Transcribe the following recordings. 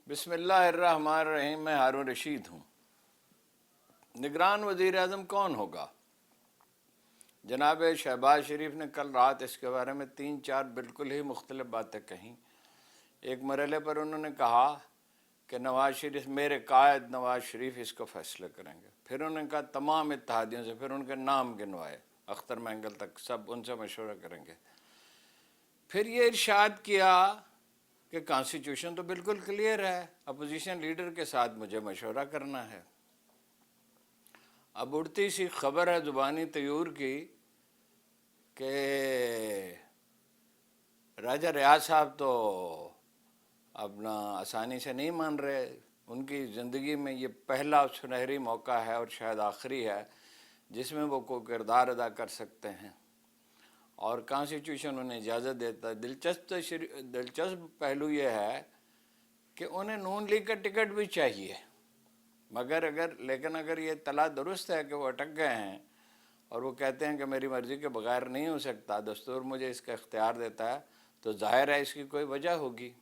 بسم اللہ الرحمن الرحیم۔ میں ہارون رشید ہوں۔ نگران وزیر اعظم کون ہوگا؟ جناب شہباز شریف نے کل رات اس کے بارے میں 3-4 بالکل ہی مختلف باتیں کہیں۔ ایک مرحلے پر انہوں نے کہا کہ نواز شریف میرے قائد نواز شریف اس کو فیصلہ کریں گے۔ پھر انہوں نے کہا تمام اتحادیوں سے، پھر ان کے نام گنوائے اختر مینگل تک، سب ان سے مشورہ کریں گے۔ پھر یہ ارشاد کیا کہ کانسٹیٹیوشن تو بالکل کلیئر ہے، اپوزیشن لیڈر کے ساتھ مجھے مشورہ کرنا ہے۔ اب اڑتی سی خبر ہے زبانی طیور کی کہ راجہ ریاض صاحب تو اپنا آسانی سے نہیں مان رہے، ان کی زندگی میں یہ پہلا سنہری موقع ہے اور شاید آخری ہے جس میں وہ کوئی کردار ادا کر سکتے ہیں، اور کانسٹیٹیوشن انہیں اجازت دیتا ہے۔ دلچسپ پہلو یہ ہے کہ انہیں نون لیگ کا ٹکٹ بھی چاہیے، لیکن اگر یہ اطلاع درست ہے کہ وہ اٹک گئے ہیں اور وہ کہتے ہیں کہ میری مرضی کے بغیر نہیں ہو سکتا، دستور مجھے اس کا اختیار دیتا ہے، تو ظاہر ہے اس کی کوئی وجہ ہوگی۔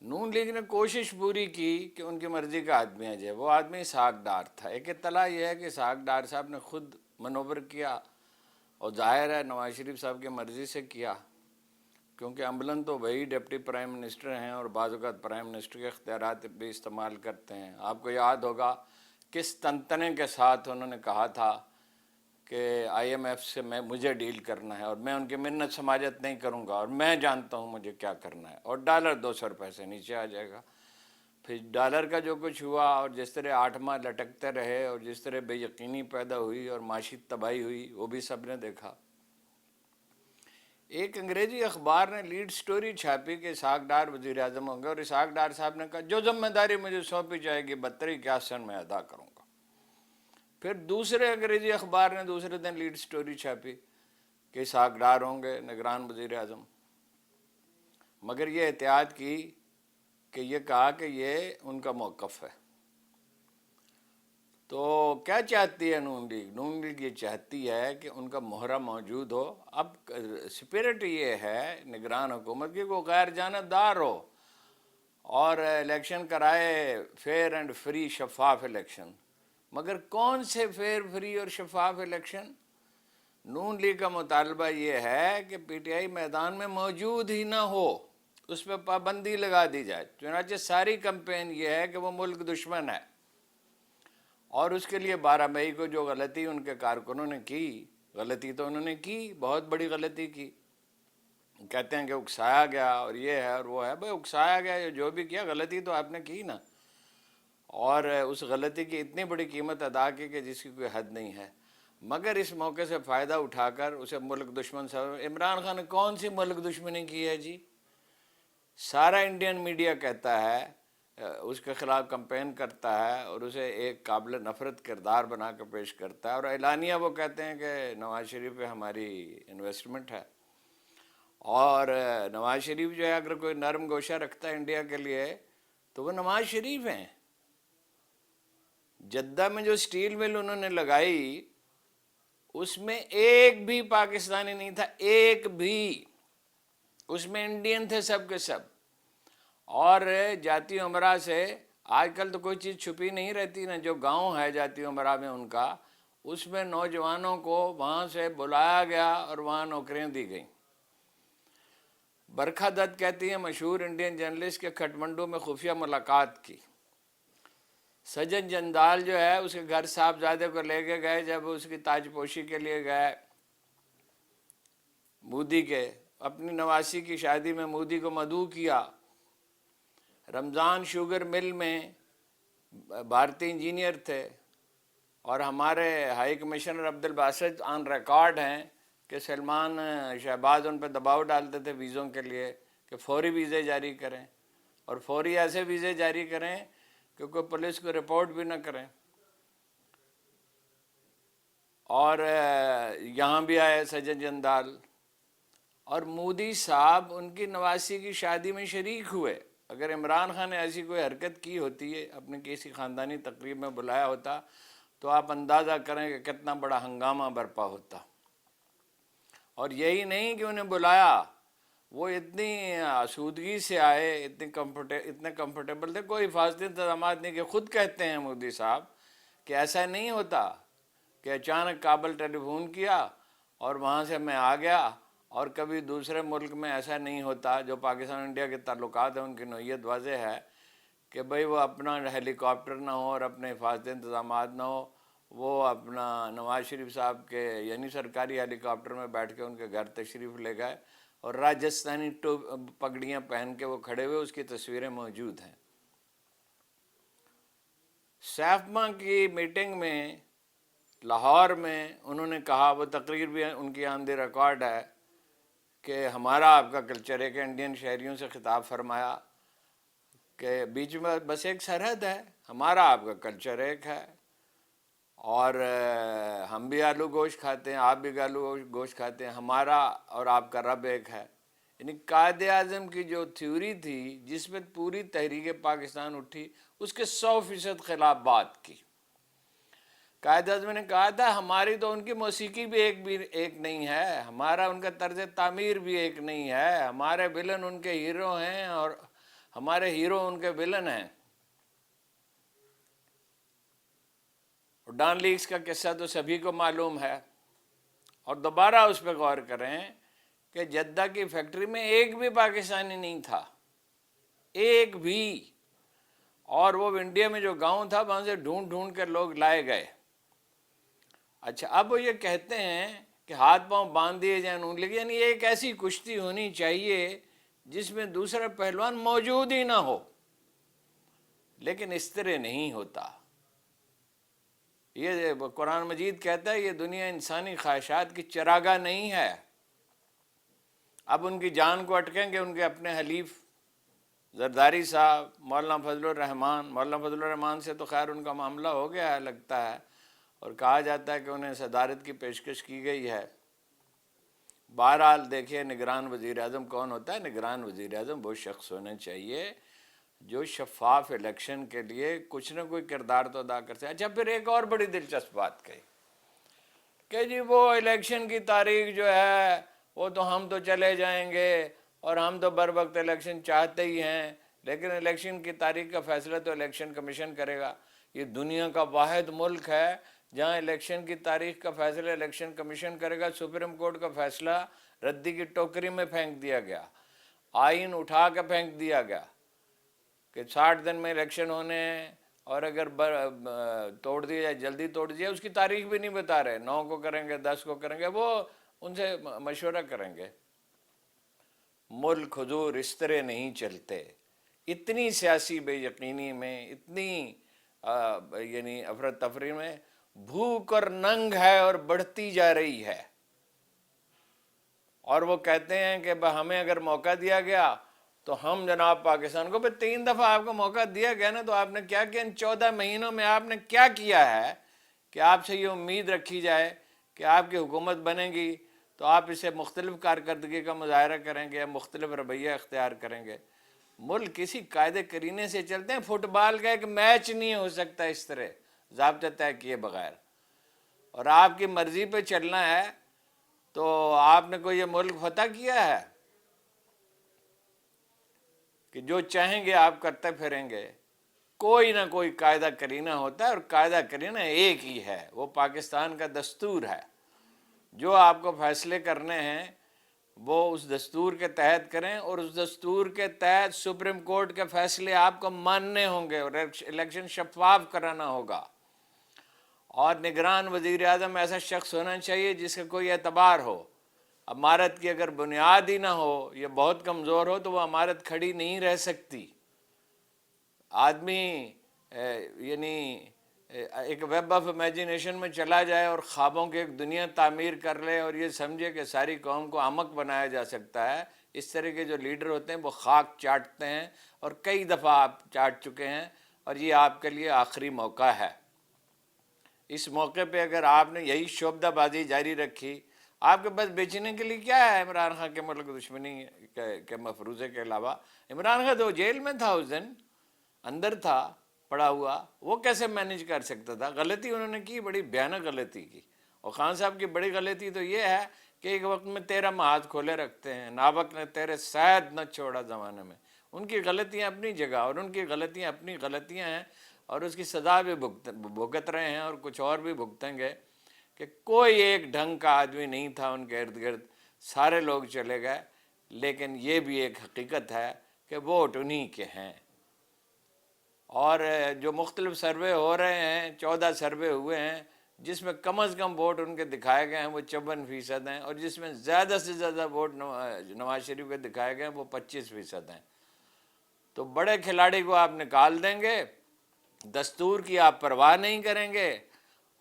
نون لیگ نے کوشش پوری کی کہ ان کی مرضی کا آدمی آ جائے۔ وہ آدمی اسحاق ڈار تھا۔ ایک اطلاع یہ ہے کہ اسحاق ڈار صاحب نے خود منور کیا، اور ظاہر ہے نواز شریف صاحب کی مرضی سے کیا، کیونکہ عملاً تو وہی ڈپٹی پرائم منسٹر ہیں اور بعض اوقات پرائم منسٹر کے اختیارات بھی استعمال کرتے ہیں۔ آپ کو یاد ہوگا کس تنتنے کے ساتھ انہوں نے کہا تھا کہ آئی ایم ایف سے مجھے ڈیل کرنا ہے اور میں ان کی منت سماجت نہیں کروں گا اور میں جانتا ہوں مجھے کیا کرنا ہے، اور ڈالر 200 روپے سے نیچے آ جائے گا۔ پھر ڈالر کا جو کچھ ہوا اور جس طرح 8 ماہ لٹکتے رہے اور جس طرح بے یقینی پیدا ہوئی اور معاشی تباہی ہوئی، وہ بھی سب نے دیکھا۔ ایک انگریزی اخبار نے لیڈ سٹوری چھاپی کہ اسحاق ڈار وزیر اعظم ہوں گے، اور اسحاق ڈار صاحب نے کہا جو ذمہ داری مجھے سونپی جائے گی 72 میں ادا کروں گا۔ پھر دوسرے انگریزی اخبار نے دوسرے دن لیڈ سٹوری چھاپی کہ اسحاق ڈار ہوں گے نگران وزیر اعظم، مگر یہ احتیاط کی کہ یہ کہا کہ یہ ان کا موقف ہے۔ تو کیا چاہتی ہے نون لیگ؟ نون لیگ یہ چاہتی ہے کہ ان کا مہرہ موجود ہو۔ اب سپیرٹ یہ ہے نگران حکومت کی کہ وہ غیر جانبدار ہو اور الیکشن کرائے، فیئر اینڈ فری شفاف الیکشن۔ مگر کون سے فیئر، فری اور شفاف الیکشن؟ نون لیگ کا مطالبہ یہ ہے کہ پی ٹی آئی میدان میں موجود ہی نہ ہو، اس پہ پابندی لگا دی جائے۔ چنانچہ ساری کمپین یہ ہے کہ وہ ملک دشمن ہے، اور اس کے لیے 12 مئی کو جو غلطی ان کے کارکنوں نے کی، غلطی تو انہوں نے کی، بہت بڑی غلطی کی۔ کہتے ہیں کہ اکسایا گیا اور یہ ہے اور وہ ہے۔ بھئی اکسایا گیا، جو بھی کیا غلطی تو آپ نے کی نا، اور اس غلطی کی اتنی بڑی قیمت ادا کی کہ جس کی کوئی حد نہیں ہے۔ مگر اس موقع سے فائدہ اٹھا کر اسے ملک دشمن سے، عمران خان نے کون سی ملک دشمنی کی ہے جی؟ سارا انڈین میڈیا کہتا ہے، اس کے خلاف کمپین کرتا ہے اور اسے ایک قابل نفرت کردار بنا کر پیش کرتا ہے، اور اعلانیہ وہ کہتے ہیں کہ نواز شریف پہ ہماری انویسٹمنٹ ہے۔ اور نواز شریف جو ہے اگر کوئی نرم گوشہ رکھتا ہے انڈیا کے لیے تو وہ نواز شریف ہیں۔ جدہ میں جو سٹیل مل انہوں نے لگائی اس میں ایک بھی پاکستانی نہیں تھا، ایک بھی، اس میں انڈین تھے سب کے سب۔ اور جاتی امراء سے آج کل تو کوئی چیز چھپی نہیں رہتی نا، جو گاؤں ہے جاتی امراء میں ان کا، اس میں نوجوانوں کو وہاں سے بلایا گیا اور وہاں نوکریاں دی گئیں۔ برکھا دت کہتی ہیں، مشہور انڈین جرنلسٹ، کے کھٹمنڈو میں خفیہ ملاقات کی۔ سجن جندال جو ہے اس کے گھر صاحبزادے کو لے کے گئے جب اس کی تاج پوشی کے لیے گئے مودی کے، اپنی نواسی کی شادی میں مودی کو مدعو کیا۔ رمضان شوگر مل میں بھارتی انجینئر تھے، اور ہمارے high commissioner Abdul Basit on record ہیں کہ سلمان شہباز ان پہ دباؤ ڈالتے تھے ویزوں کے لیے کہ فوری ویزے جاری کریں، اور فوری ایسے ویزے جاری کریں کہ کوئی پولیس کو رپورٹ بھی نہ کریں۔ اور یہاں بھی آئے سجن جندال، اور مودی صاحب ان کی نواسی کی شادی میں شریک ہوئے۔ اگر عمران خان نے ایسی کوئی حرکت کی ہوتی ہے، اپنی کسی خاندانی تقریب میں بلایا ہوتا، تو آپ اندازہ کریں کہ کتنا بڑا ہنگامہ برپا ہوتا۔ اور یہی نہیں کہ انہیں بلایا، وہ اتنی آسودگی سے آئے، اتنے کمفرٹیبل تھے، کوئی حفاظتی انتظامات نہیں، کہ خود کہتے ہیں مودی صاحب کہ ایسا نہیں ہوتا کہ اچانک کابل ٹیلی فون کیا اور وہاں سے میں آ گیا، اور کبھی دوسرے ملک میں ایسا نہیں ہوتا۔ جو پاکستان انڈیا کے تعلقات ہیں ان کی نوعیت واضح ہے کہ بھئی وہ اپنا ہیلی کاپٹر نہ ہو اور اپنے حفاظتی انتظامات نہ ہو، وہ اپنا نواز شریف صاحب کے یعنی سرکاری ہیلی کاپٹر میں بیٹھ کے ان کے گھر تشریف لے گئے، اور راجستھانی پگڑیاں پہن کے وہ کھڑے ہوئے، اس کی تصویریں موجود ہیں۔ سیفما کی میٹنگ میں لاہور میں انہوں نے کہا، وہ تقریر بھی ان کی آن دی ریکارڈ ہے، کہ ہمارا آپ کا کلچر ہے، کہ انڈین شہریوں سے خطاب فرمایا کہ بیچ میں بس ایک سرحد ہے، ہمارا آپ کا کلچر ایک ہے، اور ہم بھی آلو گوشت کھاتے ہیں، آپ بھی آلو گوشت کھاتے ہیں، ہمارا اور آپ کا رب ایک ہے۔ یعنی قائد اعظم کی جو تھیوری تھی جس میں پوری تحریک پاکستان اٹھی، اس کے 100% خلاف بات کی۔ قائد اعظم نے کہا تھا ہماری تو ان کی موسیقی بھی ایک نہیں ہے، ہمارا ان کا طرز تعمیر بھی ایک نہیں ہے، ہمارے ولن ان کے ہیرو ہیں اور ہمارے ہیرو ان کے ولن ہیں۔ ڈان لیکس کا قصہ تو سبھی کو معلوم ہے، اور دوبارہ اس پہ غور کریں کہ جدہ کی فیکٹری میں ایک بھی پاکستانی نہیں تھا، ایک بھی، اور وہ انڈیا میں جو گاؤں تھا وہاں سے ڈھونڈ ڈھونڈ کر لوگ لائے گئے۔ اچھا، اب وہ یہ کہتے ہیں کہ ہاتھ پاؤں باندھ دیے جائیں نون لیگ، یعنی ایک ایسی کشتی ہونی چاہیے جس میں دوسرا پہلوان موجود ہی نہ ہو، لیکن اس طرح نہیں ہوتا۔ یہ قرآن مجید کہتا ہے یہ دنیا انسانی خواہشات کی چراگاہ نہیں ہے۔ اب ان کی جان کو اٹکیں گے ان کے اپنے حلیف زرداری صاحب، مولانا فضل الرحمان سے تو خیر ان کا معاملہ ہو گیا ہے لگتا ہے، اور کہا جاتا ہے کہ انہیں صدارت کی پیشکش کی گئی ہے۔ بہرحال دیکھیے نگران وزیر اعظم کون ہوتا ہے؟ نگران وزیر اعظم وہ شخص ہونا چاہیے جو شفاف الیکشن کے لیے کچھ نہ کوئی کردار تو ادا کر سکے۔ اچھا، پھر ایک اور بڑی دلچسپ بات کہی کہ جی وہ الیکشن کی تاریخ جو ہے وہ تو ہم تو چلے جائیں گے اور ہم تو بر وقت الیکشن چاہتے ہی ہیں، لیکن الیکشن کی تاریخ کا فیصلہ تو الیکشن کمیشن کرے گا۔ یہ دنیا کا واحد ملک ہے جہاں الیکشن کی تاریخ کا فیصلہ الیکشن کمیشن کرے گا۔ سپریم کورٹ کا فیصلہ ردی کی ٹوکری میں پھینک دیا گیا، آئین اٹھا کے پھینک دیا گیا کہ 60 دن میں الیکشن ہونے ہیں، اور اگر توڑ دیا جائے جلدی توڑ دیا، اس کی تاریخ بھی نہیں بتا رہے، 9 کو کریں گے 10 کو کریں گے، وہ ان سے مشورہ کریں گے۔ ملک حضور اس طرح نہیں چلتے، اتنی سیاسی بے یقینی میں، اتنی یعنی افراتفری میں، بھوک اور ننگ ہے اور بڑھتی جا رہی ہے۔ اور وہ کہتے ہیں کہ ہمیں اگر موقع دیا گیا تو ہم جناب پاکستان کو، 3 دفعہ آپ کو موقع دیا گیا نا، تو آپ نے کیا کیا ان 14 مہینوں میں؟ آپ نے کیا کیا ہے کہ آپ سے یہ امید رکھی جائے کہ آپ کی حکومت بنے گی تو آپ اسے مختلف کارکردگی کا مظاہرہ کریں گے، مختلف رویہ اختیار کریں گے؟ ملک کسی قاعدے کرینے سے چلتے ہیں۔ فٹ بال کا ایک میچ نہیں ہو سکتا اس طرح ضابطہ طے کیے بغیر، اور آپ کی مرضی پہ چلنا ہے تو آپ نے کوئی یہ ملک فتح کیا ہے کہ جو چاہیں گے آپ کرتے پھریں گے؟ کوئی نہ کوئی قاعدہ کرینہ ہوتا ہے، اور قاعدہ کرینہ ایک ہی ہے، وہ پاکستان کا دستور ہے۔ جو آپ کو فیصلے کرنے ہیں وہ اس دستور کے تحت کریں، اور اس دستور کے تحت سپریم کورٹ کے فیصلے آپ کو ماننے ہوں گے، اور الیکشن شفاف کرانا ہوگا۔ اور نگران وزیر اعظم ایسا شخص ہونا چاہیے جس کا کوئی اعتبار ہو۔ امارت کی اگر بنیاد ہی نہ ہو، یہ بہت کمزور ہو، تو وہ امارت کھڑی نہیں رہ سکتی۔ آدمی یعنی ایک ویب آف امیجنیشن میں چلا جائے اور خوابوں کی ایک دنیا تعمیر کر لے، اور یہ سمجھے کہ ساری قوم کو احمق بنایا جا سکتا ہے۔ اس طرح کے جو لیڈر ہوتے ہیں وہ خاک چاٹتے ہیں، اور کئی دفعہ آپ چاٹ چکے ہیں، اور یہ آپ کے لیے آخری موقع ہے۔ اس موقع پہ اگر آپ نے یہی شعبدہ بازی جاری رکھی، آپ کے پاس بیچنے کے لیے کیا ہے عمران خان کے ملک دشمنی کے مفروضے کے علاوہ؟ عمران خان تو جیل میں تھا، اس دن اندر تھا پڑا ہوا، وہ کیسے مینیج کر سکتا تھا؟ غلطی انہوں نے کی، بڑی بھیانک غلطی کی۔ اور خان صاحب کی بڑی غلطی تو یہ ہے کہ ایک وقت میں 13 ہاتھ کھولے رکھتے ہیں، نابک نے تیرے سید نہ چھوڑا زمانے میں. ان کی غلطیاں اپنی جگہ اور ان کی غلطیاں اپنی غلطیاں ہیں، اور اس کی سزا بھی بھگت رہے ہیں اور کچھ اور بھی بھگتیں گے. کہ کوئی ایک ڈھنگ کا آدمی نہیں تھا ان کے ارد گرد، سارے لوگ چلے گئے. لیکن یہ بھی ایک حقیقت ہے کہ ووٹ انہی کے ہیں. اور جو مختلف سروے ہو رہے ہیں، 14 سروے ہوئے ہیں، جس میں کم از کم ووٹ ان کے دکھائے گئے ہیں وہ 54% ہیں، اور جس میں زیادہ سے زیادہ ووٹ نواز شریف کے دکھائے گئے ہیں وہ 25% ہیں. تو بڑے کھلاڑی کو آپ نکال دیں گے، دستور کی آپ پرواہ نہیں کریں گے،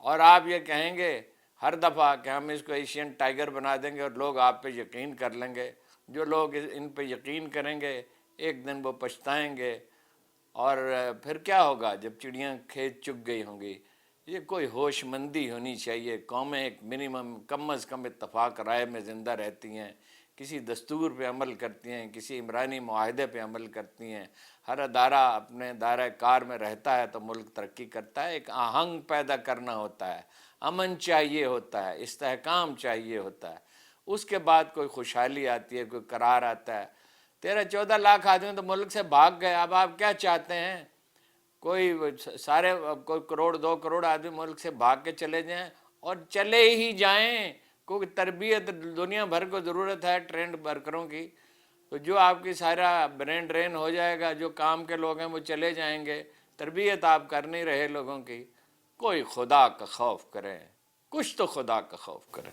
اور آپ یہ کہیں گے ہر دفعہ کہ ہم اس کو ایشین ٹائیگر بنا دیں گے اور لوگ آپ پہ یقین کر لیں گے. جو لوگ ان پہ یقین کریں گے ایک دن وہ پچھتائیں گے. اور پھر کیا ہوگا جب چڑیاں کھیت چگ گئی ہوں گی؟ یہ کوئی ہوش مندی ہونی چاہیے. قومیں ایک منیمم کم از کم اتفاق رائے میں زندہ رہتی ہیں، کسی دستور پہ عمل کرتی ہیں، کسی عمرانی معاہدے پہ عمل کرتی ہیں. ہر ادارہ اپنے دائرہ کار میں رہتا ہے تو ملک ترقی کرتا ہے. ایک آہنگ پیدا کرنا ہوتا ہے، امن چاہیے ہوتا ہے، استحکام چاہیے ہوتا ہے. اس کے بعد کوئی خوشحالی آتی ہے، کوئی قرار آتا ہے. 13-14 لاکھ آدمی تو ملک سے بھاگ گئے. اب آپ کیا چاہتے ہیں؟ کوئی سارے کوئی کروڑ 2 کروڑ آدمی ملک سے بھاگ کے چلے جائیں، اور چلے ہی جائیں. کوئی تربیت دنیا بھر کو ضرورت ہے ٹرینڈ ورکروں کی، تو جو آپ کی سارا برین ڈرین ہو جائے گا. جو کام کے لوگ ہیں وہ چلے جائیں گے، تربیت آپ کر نہیں رہے لوگوں کی. کوئی خدا کا خوف کریں، کچھ تو خدا کا خوف کریں.